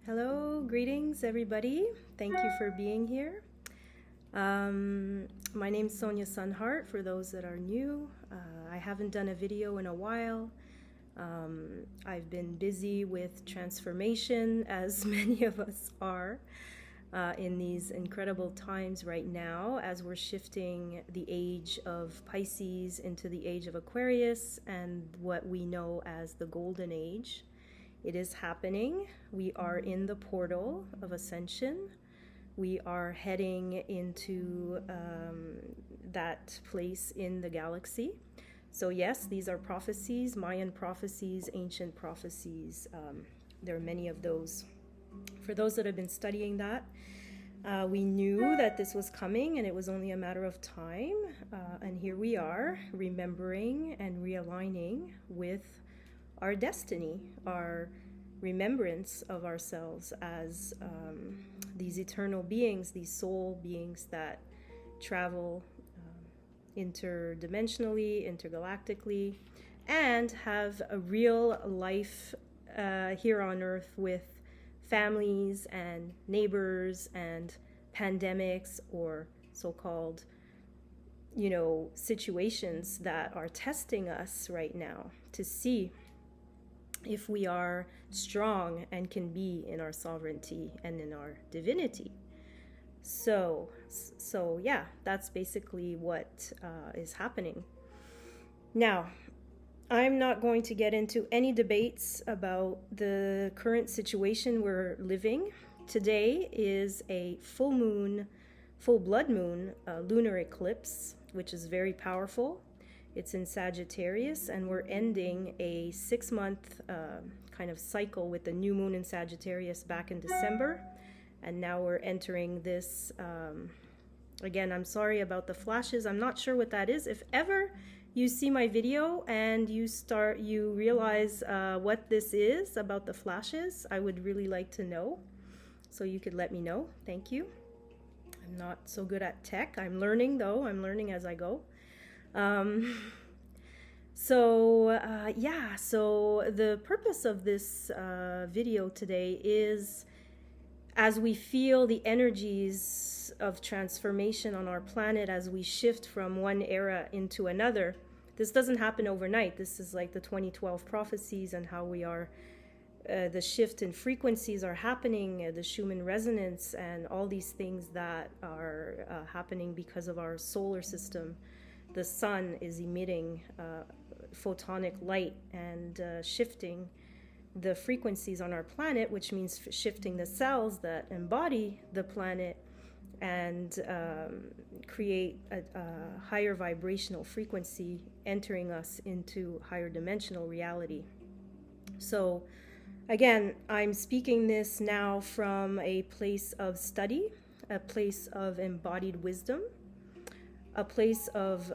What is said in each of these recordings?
Hello, greetings everybody. Thank you for being here. My name is Sonya Sunheart for those that are new. I haven't done a video in a while. I've been busy with transformation, as many of us are in these incredible times right now, as we're shifting the age of Pisces into the age of Aquarius and what we know as the Golden Age. It is happening. We are in the portal of ascension. We are heading into that place in the galaxy. So yes, these are prophecies, Mayan prophecies, ancient prophecies. There are many of those. For those that have been studying that, we knew that this was coming and it was only a matter of time. And here we are, remembering and realigning with our destiny, our remembrance of ourselves as these eternal beings, these soul beings that travel interdimensionally, intergalactically, and have a real life here on Earth with families and neighbors and pandemics or so-called, situations that are testing us right now to see if we are strong and can be in our sovereignty and in our divinity. So yeah, that's basically what is happening. Now, I'm not going to get into any debates about the current situation we're living. Today is a full moon, full blood moon, lunar eclipse, which is very powerful. It's in Sagittarius, and we're ending a 6-month kind of cycle with the new moon in Sagittarius back in December. And now we're entering this, again, I'm sorry about the flashes. I'm not sure what that is. If ever you see my video and you realize what this is about the flashes, I would really like to know. So you could let me know. Thank you. I'm not so good at tech. I'm learning though. I'm learning as I go. So the purpose of this video today is, as we feel the energies of transformation on our planet, as we shift from one era into another. This doesn't happen overnight. This is like the 2012 prophecies and how we are, the shift in frequencies are happening, the Schumann resonance and all these things that are happening because of our solar system. The sun is emitting photonic light and shifting the frequencies on our planet, which means shifting the cells that embody the planet and create a higher vibrational frequency, entering us into higher dimensional reality. So again, I'm speaking this now from a place of study, a place of embodied wisdom, a place of,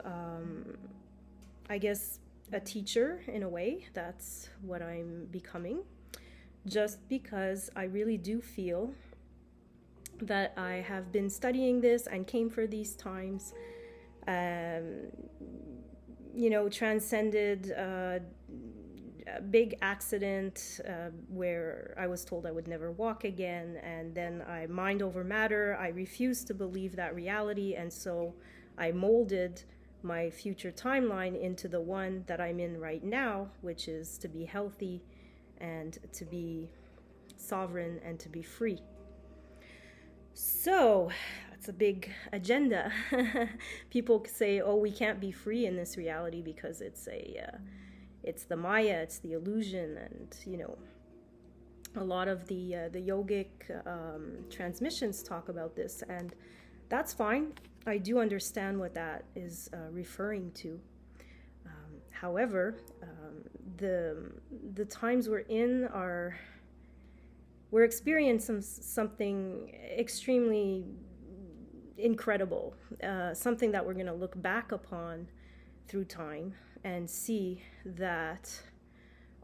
I guess, a teacher in a way. That's what I'm becoming, just because I really do feel that I have been studying this and came for these times, transcended a big accident where I was told I would never walk again, and then I mind over matter. I refused to believe that reality, and so I molded my future timeline into the one that I'm in right now, which is to be healthy and to be sovereign and to be free. So that's a big agenda. People say, oh, we can't be free in this reality because it's the Maya, it's the illusion, and a lot of the yogic transmissions talk about this, and that's fine. I do understand what that is referring to. However, the times we're in we're experiencing something extremely incredible, something that we're going to look back upon through time and see that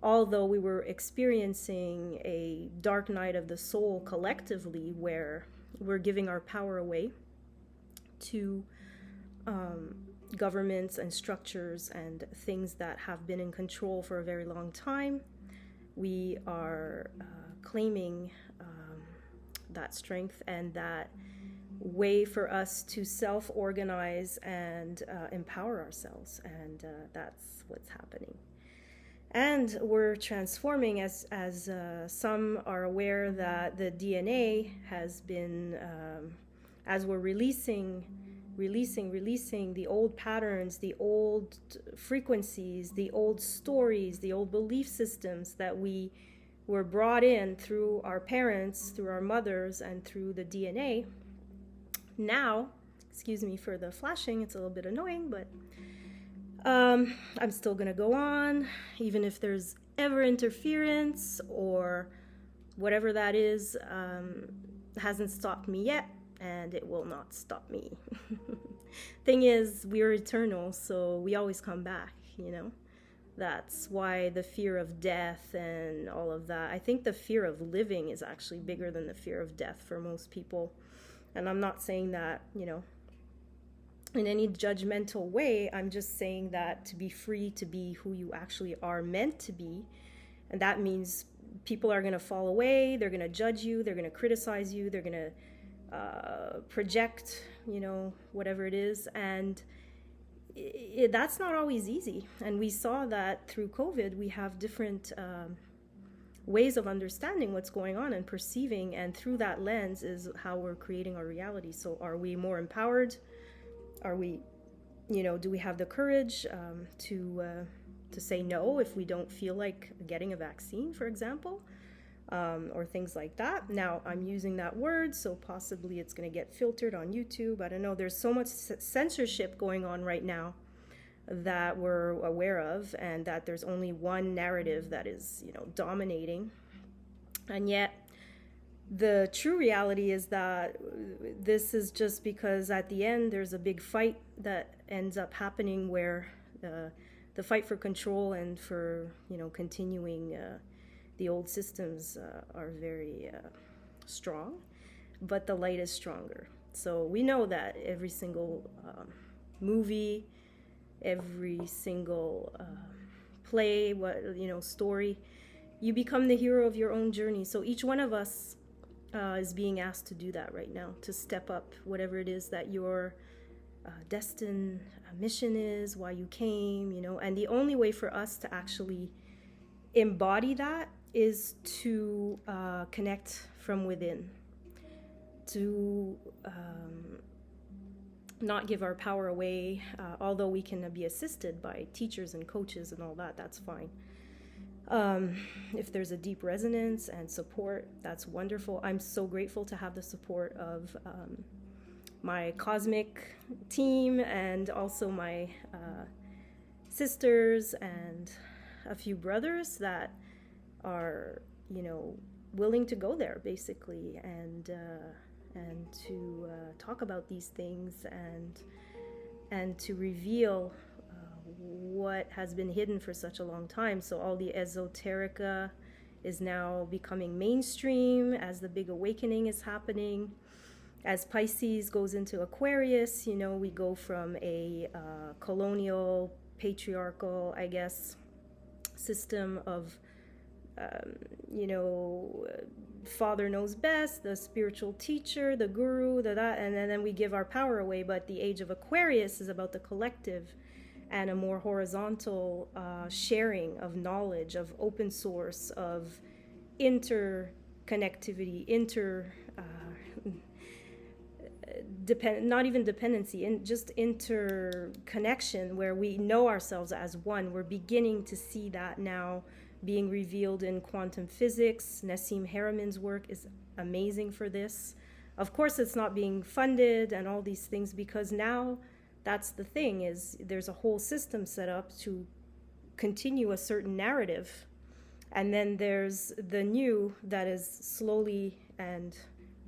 although we were experiencing a dark night of the soul collectively, where we're giving our power away to governments and structures and things that have been in control for a very long time, we are claiming that strength and that way for us to self-organize and empower ourselves. And that's what's happening. And we're transforming, as some are aware, that the DNA has been, as we're releasing the old patterns, the old frequencies, the old stories, the old belief systems that we were brought in through our parents, through our mothers, and through the DNA. Now, excuse me for the flashing, it's a little bit annoying, but I'm still going to go on, even if there's ever interference or whatever that is, hasn't stopped me yet, and it will not stop me. Thing is, we're eternal, so we always come back, you know? That's why the fear of death and all of that. I think the fear of living is actually bigger than the fear of death for most people. And I'm not saying that, you know, in any judgmental way. I'm just saying that to be free to be who you actually are meant to be. And that means people are going to fall away. They're going to judge you. They're going to criticize you. They're going to project, you know, whatever it is. And that's not always easy. And we saw that through COVID. We have different ways of understanding what's going on and perceiving. And through that lens is how we're creating our reality. So are we more empowered? Are we, you know, do we have the courage to say no if we don't feel like getting a vaccine, for example, or things like that? Now, I'm using that word, so possibly it's going to get filtered on YouTube. I don't know. There's so much censorship going on right now that we're aware of, and that there's only one narrative that is, you know, dominating. And yet, the true reality is that this is just because at the end there's a big fight that ends up happening where the fight for control and for, you know, continuing the old systems are very strong, but the light is stronger. So we know that every single movie, every single play, story, you become the hero of your own journey. So each one of us is being asked to do that right now, to step up whatever it is that your destined mission is, why you came, you know. And the only way for us to actually embody that is to connect from within, to not give our power away, although we can be assisted by teachers and coaches and all that, that's fine. If there's a deep resonance and support, that's wonderful. I'm so grateful to have the support of my cosmic team and also my sisters and a few brothers that are, you know, willing to go there basically and to talk about these things and to reveal what has been hidden for such a long time. So all the esoterica is now becoming mainstream as the big awakening is happening. As Pisces goes into Aquarius, you know, we go from a colonial, patriarchal, I guess, system of, father knows best, the spiritual teacher, the guru, and then we give our power away. But the age of Aquarius is about the collective and a more horizontal sharing of knowledge, of open source, of interconnectivity, not even dependency, just interconnection, where we know ourselves as one. We're beginning to see that now being revealed in quantum physics. Nassim Harameyn's work is amazing for this. Of course, it's not being funded and all these things, because now that's the thing, is there's a whole system set up to continue a certain narrative. And then there's the new that is slowly and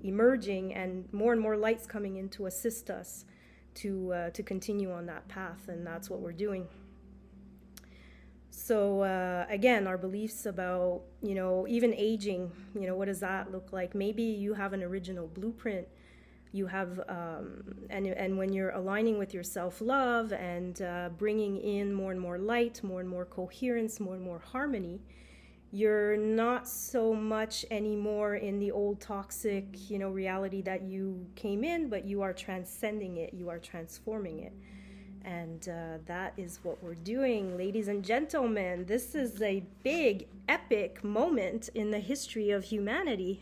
emerging, and more lights coming in to assist us to continue on that path. And that's what we're doing. So again, our beliefs about, you know, even aging, you know, what does that look like? Maybe you have an original blueprint. You have, and when you're aligning with your self-love and bringing in more and more light, more and more coherence, more and more harmony, you're not so much anymore in the old toxic, reality that you came in, but you are transcending it, you are transforming it. And that is what we're doing, ladies and gentlemen. This is a big, epic moment in the history of humanity.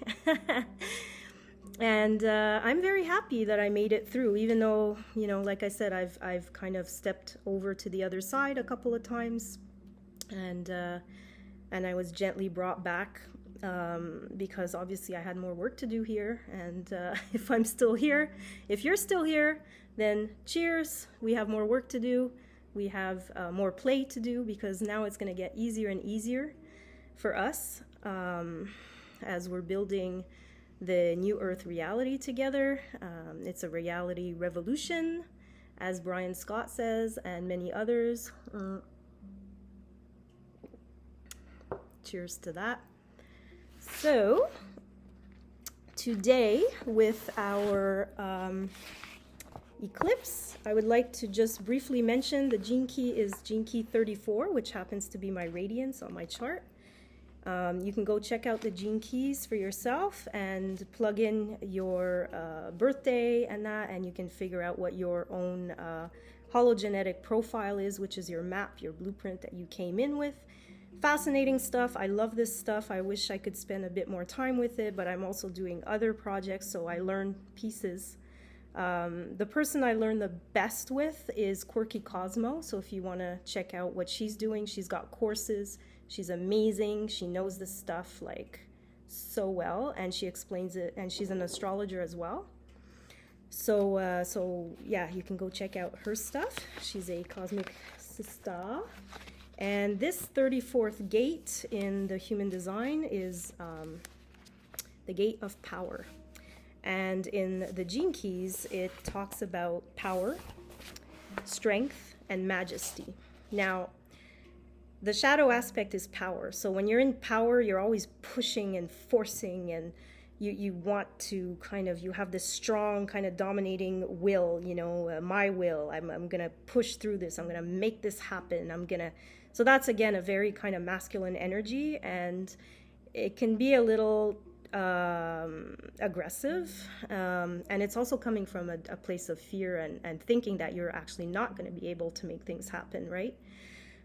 And I'm very happy that I made it through, even though, like I said, I've kind of stepped over to the other side a couple of times. And I was gently brought back because obviously I had more work to do here. And if I'm still here, if you're still here, then cheers. We have more work to do. We have more play to do, because now it's going to get easier and easier for us as we're building the new Earth reality together. It's a reality revolution, as Brian Scott says, and many others. Cheers to that. So today, with our eclipse, I would like to just briefly mention the GeneKey is GeneKey 34, which happens to be my radiance on my chart. You can go check out the GeneKeys for yourself and plug in your birthday and that, and you can figure out what your own hologenetic profile is, which is your map, your blueprint that you came in with. Fascinating stuff. I love this stuff. I wish I could spend a bit more time with it, but I'm also doing other projects, so I learn pieces. The person I learn the best with is Quirky Cosmo, so if you want to check out what she's doing, she's got courses. She's amazing. She knows this stuff like so well, and she explains it, and she's an astrologer as well. So yeah, you can go check out her stuff. She's a cosmic sister. And this 34th gate in the human design is the gate of power. And in the GeneKeys, it talks about power, strength, and majesty. Now, the shadow aspect is power. So when you're in power, you're always pushing and forcing, and you want to you have this strong kind of dominating will, my will. I'm going to push through this. I'm going to make this happen. So that's, again, a very kind of masculine energy, and it can be a little aggressive, and it's also coming from a place of fear and thinking that you're actually not going to be able to make things happen, right?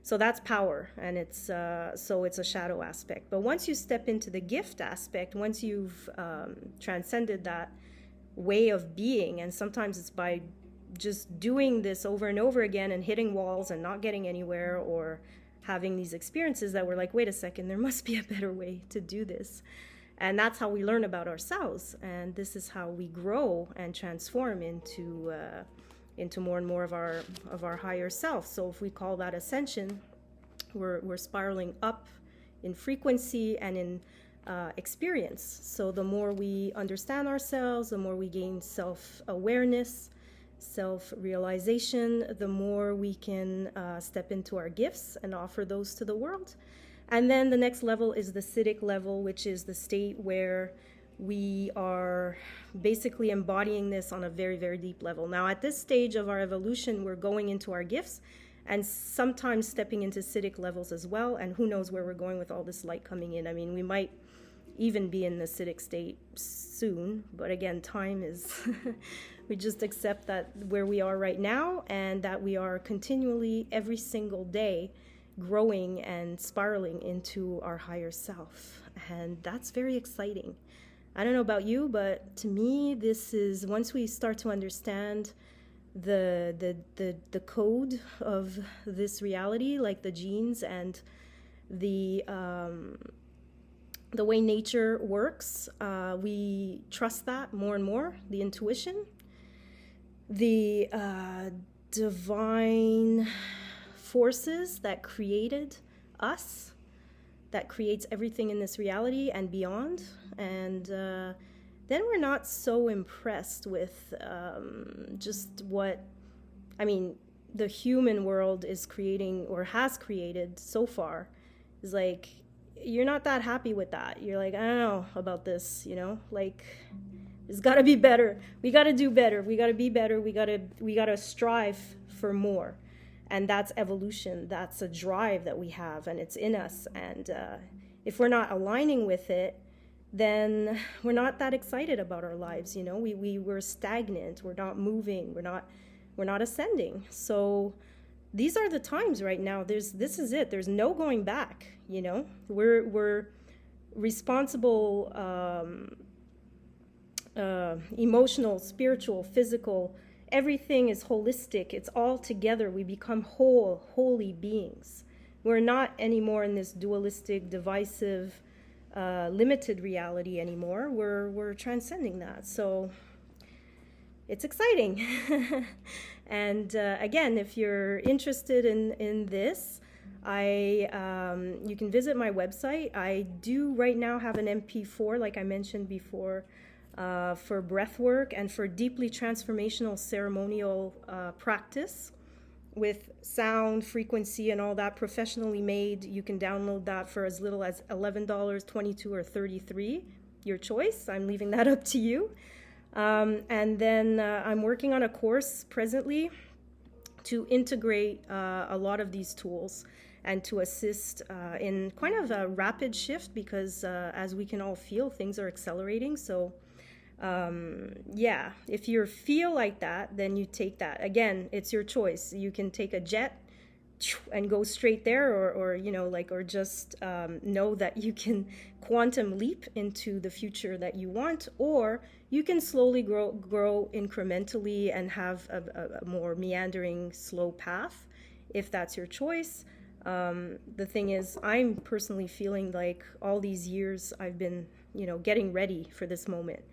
So that's power, and it's a shadow aspect. But once you step into the gift aspect, once you've transcended that way of being, and sometimes it's by just doing this over and over again and hitting walls and not getting anywhere, or having these experiences that we're like, wait a second, there must be a better way to do this. And that's how we learn about ourselves, and this is how we grow and transform into more and more of our higher self. So if we call that ascension, we're spiraling up in frequency and in experience. So the more we understand ourselves, the more we gain self-awareness, self-realization, the more we can step into our gifts and offer those to the world. And then the next level is the Siddhic level, which is the state where we are basically embodying this on a very, very deep level. Now, at this stage of our evolution, we're going into our gifts and sometimes stepping into Siddhic levels as well. And who knows where we're going with all this light coming in. I mean, we might even be in the Siddhic state soon. But again, time is, we just accept that where we are right now, and that we are continually, every single day, growing and spiraling into our higher self. And that's very exciting. I don't know about you, but to me, this is, once we start to understand the code of this reality, like the genes and the way nature works, we trust that more and more, the intuition, the divine forces that created us, that creates everything in this reality and beyond. And then we're not so impressed with just what, I mean, the human world is creating or has created so far. Is like, you're not that happy with that. You're like, I don't know about this, like, it's got to be better. We got to do better. We got to be better. We got to strive for more. And that's evolution. That's a drive that we have, and it's in us. And if we're not aligning with it, then we're not that excited about our lives. You know, we're stagnant. We're not moving. We're not ascending. So these are the times right now. This is it. There's no going back. You know, we're responsible, emotional, spiritual, physical. Everything is holistic. It's all together. We become whole, holy beings. We're not anymore in this dualistic, divisive, limited reality anymore. We're transcending that. So it's exciting. And again, if you're interested in this, you can visit my website. I do right now have an MP4, like I mentioned before, for breath work and for deeply transformational ceremonial practice with sound, frequency, and all that, professionally made. You can download that for as little as $11, $22, or $33. Your choice. I'm leaving that up to you. And then I'm working on a course presently to integrate a lot of these tools and to assist in kind of a rapid shift, because as we can all feel, things are accelerating. So yeah, if you feel like that, then you take that. Again, it's your choice. You can take a jet and go straight there, or you know, like, or just know that you can quantum leap into the future that you want, or you can slowly grow incrementally and have a more meandering, slow path, if that's your choice. The thing is, I'm personally feeling like all these years I've been, you know, getting ready for this moment.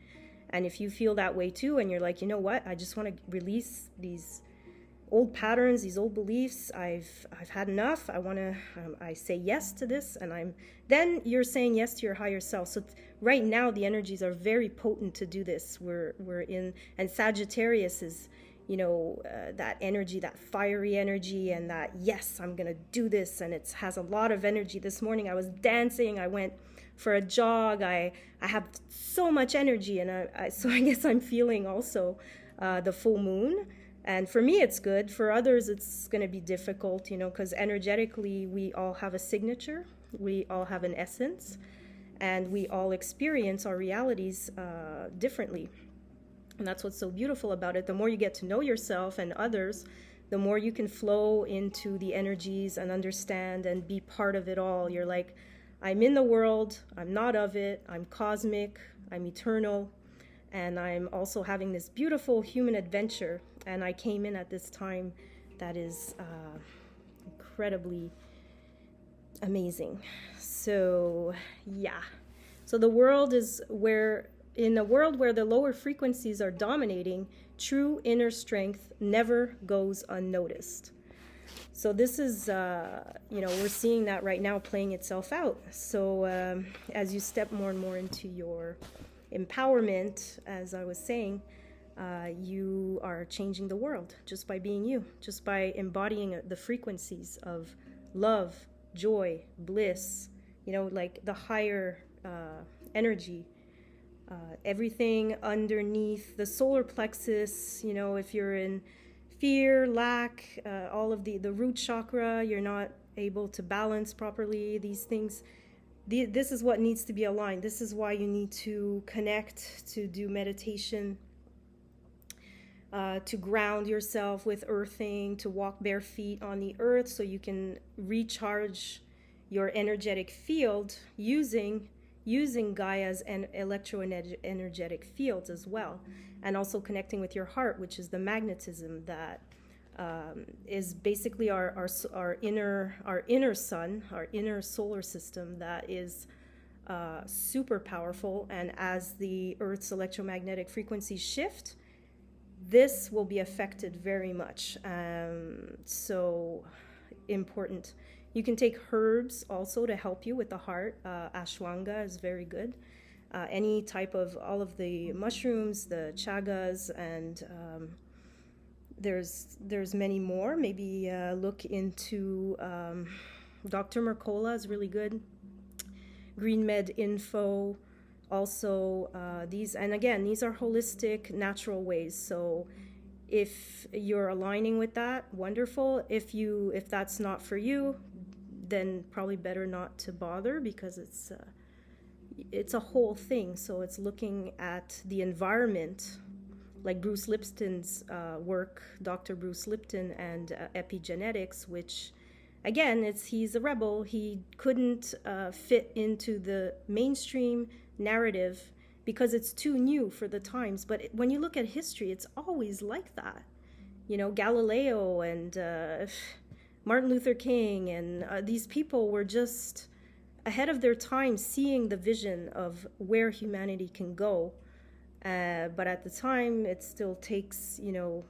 And if you feel that way too, and you're like, you know what, I just want to release these old patterns, these old beliefs, I've had enough, I say yes to this, and then you're saying yes to your higher self. So right now the energies are very potent to do this. We're in, and Sagittarius is, you know, that energy, that fiery energy, and that, yes, I'm gonna do this, and it has a lot of energy. This morning I was dancing, I went for a jog, I have so much energy, and so I guess I'm feeling also the full moon. And for me, it's good. For others, it's going to be difficult, you know, because energetically, we all have a signature. We all have an essence. And we all experience our realities differently. And that's what's so beautiful about it. The more you get to know yourself and others, the more you can flow into the energies and understand and be part of it all. You're like, I'm in the world. I'm not of it. I'm cosmic. I'm eternal. And I'm also having this beautiful human adventure. And I came in at this time that is incredibly amazing. So, yeah. So the world is in a world where the lower frequencies are dominating, true inner strength never goes unnoticed. So this is, you know, we're seeing that right now playing itself out. So as you step more and more into your empowerment, as I was saying, you are changing the world just by being you, just by embodying the frequencies of love, joy, bliss, you know, like the higher energy, everything underneath the solar plexus. You know, if you're in fear, lack, all of the root chakra, you're not able to balance properly, these things. This is what needs to be aligned. This is why you need to connect, to do meditation, to ground yourself with earthing, to walk bare feet on the earth so you can recharge your energetic field using Gaia's and electro-energetic fields as well. And also connecting with your heart, which is the magnetism that is basically our inner sun, our inner solar system, that is super powerful. And as the Earth's electromagnetic frequencies shift, this will be affected very much. So important. You can take herbs also to help you with the heart. Ashwanga is very good. Any type of, all of the mushrooms, the chagas, and there's many more. Maybe look into Dr. Mercola is really good. Green Med Info, also these, and again, these are holistic, natural ways. So if you're aligning with that, wonderful. If that's not for you, then probably better not to bother, because it's a whole thing. So it's looking at the environment, like Bruce Lipton's work, Dr. Bruce Lipton, and epigenetics, which again, he's a rebel. He couldn't fit into the mainstream narrative because it's too new for the times. But when you look at history, it's always like that. You know, Galileo and Martin Luther King, and these people were just ahead of their time, seeing the vision of where humanity can go. But at the time, it still takes, you know,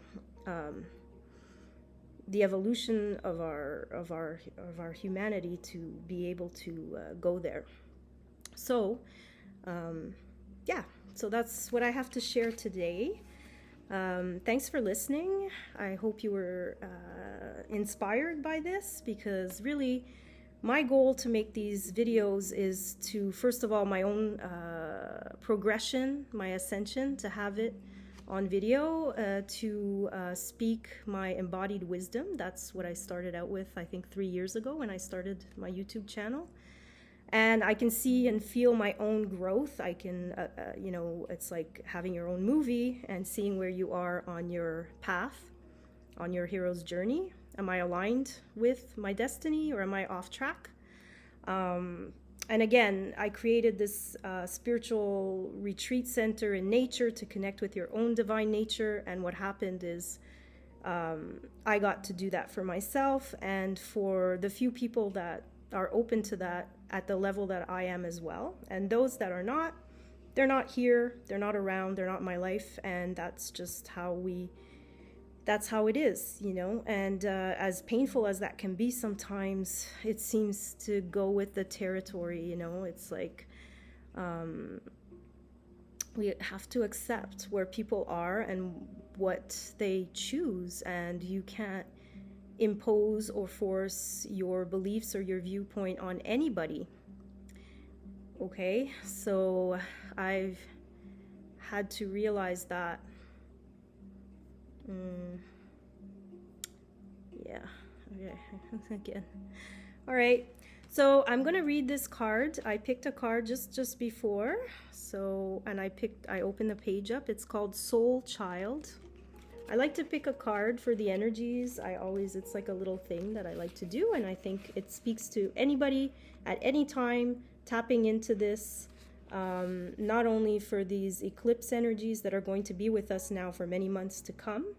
the evolution of our humanity to be able to go there. So yeah, so that's what I have to share today. Thanks for listening. I hope you were inspired by this, because really my goal to make these videos is to, first of all, my own progression, my ascension, to have it on video, to speak my embodied wisdom. That's what I started out with, I think 3 years ago when I started my YouTube channel. And I can see and feel my own growth. I can, you know, it's like having your own movie and seeing where you are on your path, on your hero's journey. Am I aligned with my destiny, or am I off track? And again, I created this spiritual retreat center in nature to connect with your own divine nature. And what happened is I got to do that for myself, and for the few people that are open to that at the level that I am as well. And those that are not, they're not here, they're not around, they're not in my life. And that's just that's how it is, you know. And as painful as that can be sometimes, it seems to go with the territory, you know. It's like we have to accept where people are and what they choose, and you can't impose or force your beliefs or your viewpoint on anybody. Okay, so I've had to realize that. Yeah, okay, again. All right, so I'm gonna read this card. I picked a card just before, so, and I opened the page up. It's called Soul Child. I like to pick a card for the energies. It's like a little thing that I like to do, and I think it speaks to anybody at any time tapping into this, not only for these eclipse energies that are going to be with us now for many months to come,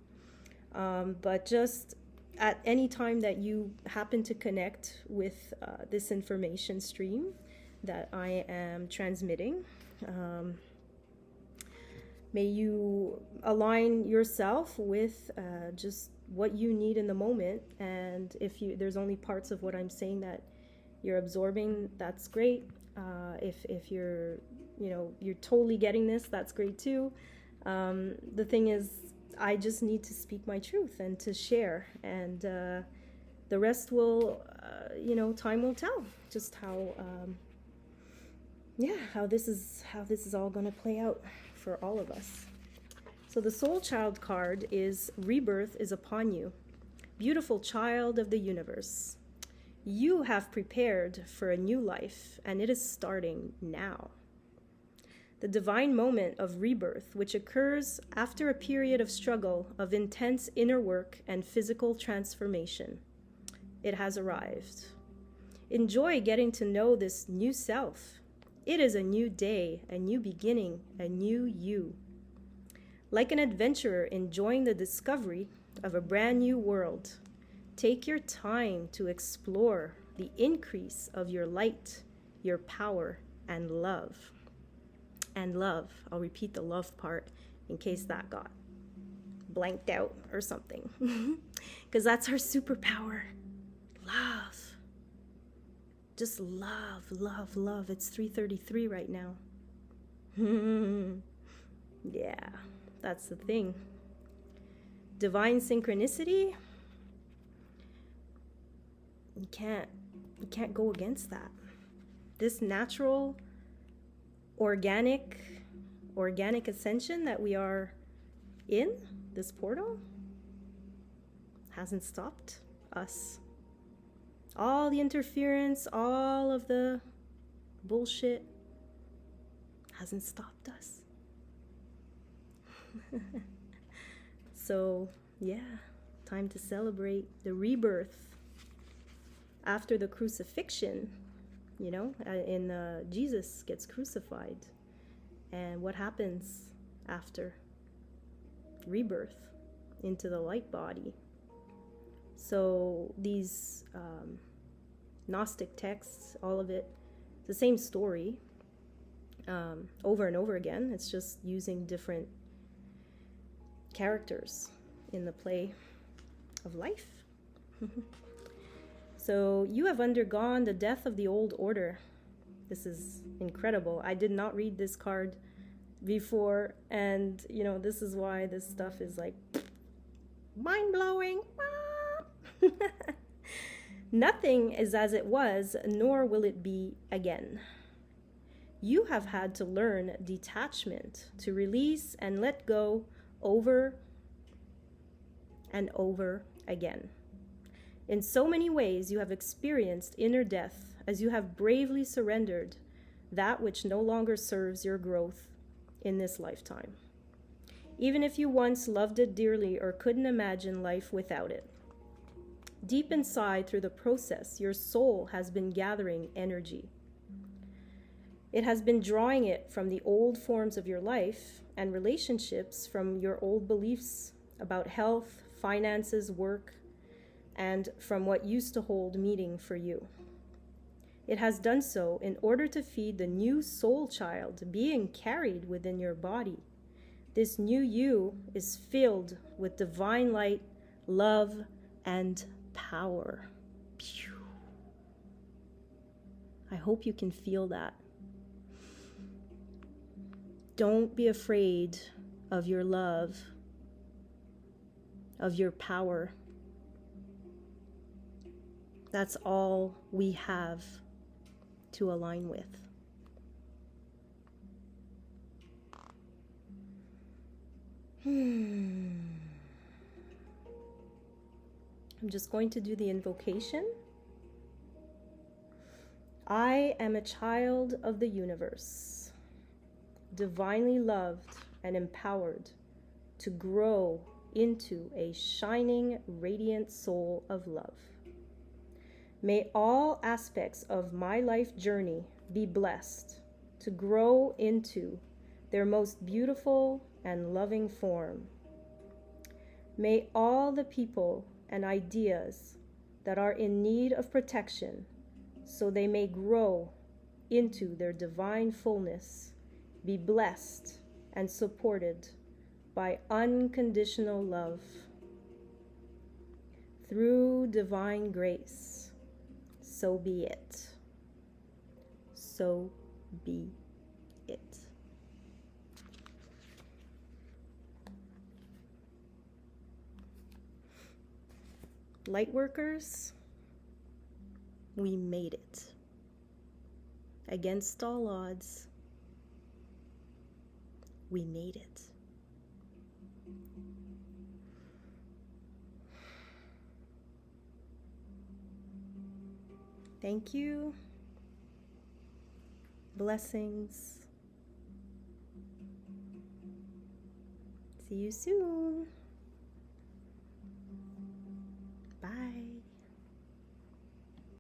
but just at any time that you happen to connect with this information stream that I am transmitting. May you align yourself with just what you need in the moment. And if there's only parts of what I'm saying that you're absorbing, that's great. If you're totally getting this, that's great too. The thing is, I just need to speak my truth and to share. And the rest will, time will tell just how this is all going to play out for all of us. So the Soul Child card is Rebirth is upon you. Beautiful child of the universe. You have prepared for a new life, and it is starting now. The divine moment of rebirth, which occurs after a period of struggle, of intense inner work and physical transformation. It has arrived. Enjoy getting to know this new self. It is a new day, a new beginning, a new you. Like an adventurer enjoying the discovery of a brand new world, take your time to explore the increase of your light, your power, and love. And love. I'll repeat the love part in case that got blanked out or something. Because that's our superpower. Love. Just love, love, love. It's 3:33 right now. Yeah, that's the thing. Divine synchronicity. You can't go against that. This natural, organic ascension that we are in, this portal, hasn't stopped us. All the interference, all of the bullshit hasn't stopped us. So, yeah, time to celebrate the rebirth after the crucifixion. You know, Jesus gets crucified. And what happens after? Rebirth into the light body. So these Gnostic texts, all of it, it's the same story over and over again. It's just using different characters in the play of life. So you have undergone the death of the old order. This is incredible. I did not read this card before, and you know, this is why this stuff is like mind-blowing. Nothing is as it was, nor will it be again. You have had to learn detachment, to release and let go over and over again. In so many ways, you have experienced inner death as you have bravely surrendered that which no longer serves your growth in this lifetime, even if you once loved it dearly or couldn't imagine life without it. Deep inside, through the process, your soul has been gathering energy. It has been drawing it from the old forms of your life and relationships, from your old beliefs about health, finances, work, and from what used to hold meaning for you. It has done so in order to feed the new soul child being carried within your body. This new you is filled with divine light, love, and power. Pew. I hope you can feel that. Don't be afraid of your love, of your power. That's all we have to align with. I'm just going to do the invocation. I am a child of the universe, divinely loved and empowered to grow into a shining, radiant soul of love. May all aspects of my life journey be blessed to grow into their most beautiful and loving form. May all the people and ideas that are in need of protection, so they may grow into their divine fullness, be blessed and supported by unconditional love. Through divine grace, so be it. So be it. Lightworkers, we made it. Against all odds, we made it. Thank you. Blessings. See you soon. Bye.